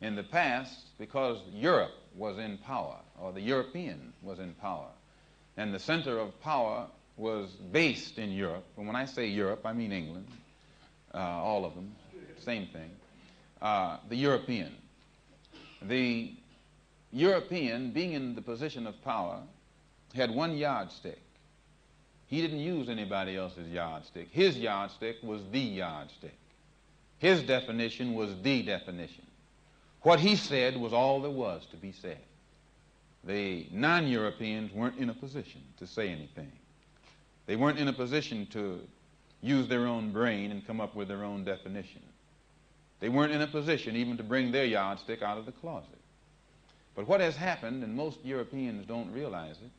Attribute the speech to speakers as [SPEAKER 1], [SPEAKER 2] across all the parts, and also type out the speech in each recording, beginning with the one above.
[SPEAKER 1] In the past, because Europe was in power, or the European was in power, and the center of power was based in Europe, and when I say Europe, I mean England, all of them, same thing, the European. The European, being in the position of power, had one yardstick. He didn't use anybody else's yardstick. His yardstick was the yardstick. His definition was the definition. What he said was all there was to be said. The non-Europeans weren't in a position to say anything. They weren't in a position to use their own brain and come up with their own definition. They weren't in a position even to bring their yardstick out of the closet. But what has happened, and most Europeans don't realize it,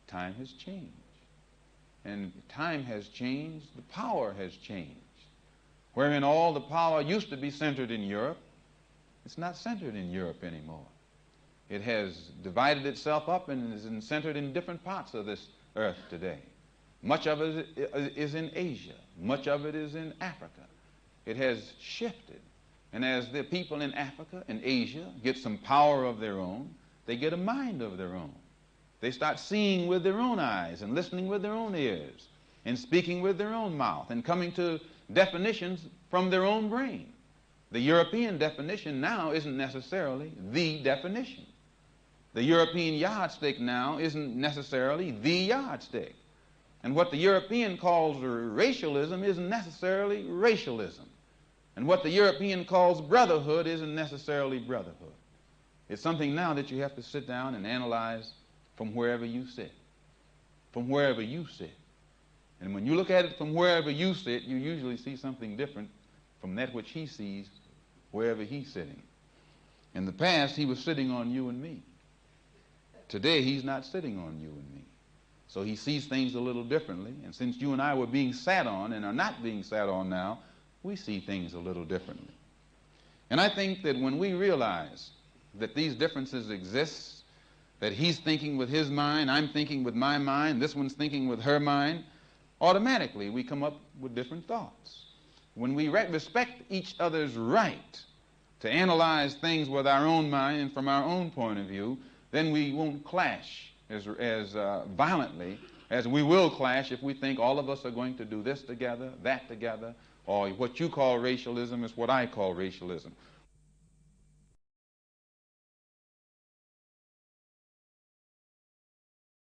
[SPEAKER 1] time has changed. And time has changed, the power has changed. Wherein all the power used to be centered in Europe, it's not centered in Europe anymore. It has divided itself up and is centered in different parts of this earth today. Much of it is in Asia. Much of it is in Africa. It has shifted. And as the people in Africa and Asia get some power of their own, they get a mind of their own. They start seeing with their own eyes and listening with their own ears and speaking with their own mouth and coming to definitions from their own brain. The European definition now isn't necessarily the definition. The European yardstick now isn't necessarily the yardstick. And what the European calls racialism isn't necessarily racialism. And what the European calls brotherhood isn't necessarily brotherhood. It's something now that you have to sit down and analyze from wherever you sit. From wherever you sit. And when you look at it from wherever you sit, you usually see something different from that which he sees wherever he's sitting. In the past, he was sitting on you and me. Today, he's not sitting on you and me. So he sees things a little differently. And since you and I were being sat on and are not being sat on now, we see things a little differently. And I think that when we realize that these differences exist, that he's thinking with his mind, I'm thinking with my mind, this one's thinking with her mind, automatically we come up with different thoughts. When we respect each other's right to analyze things with our own mind and from our own point of view, then we won't clash as violently as we will clash if we think all of us are going to do this together, that together, or what you call racialism is what I call racialism.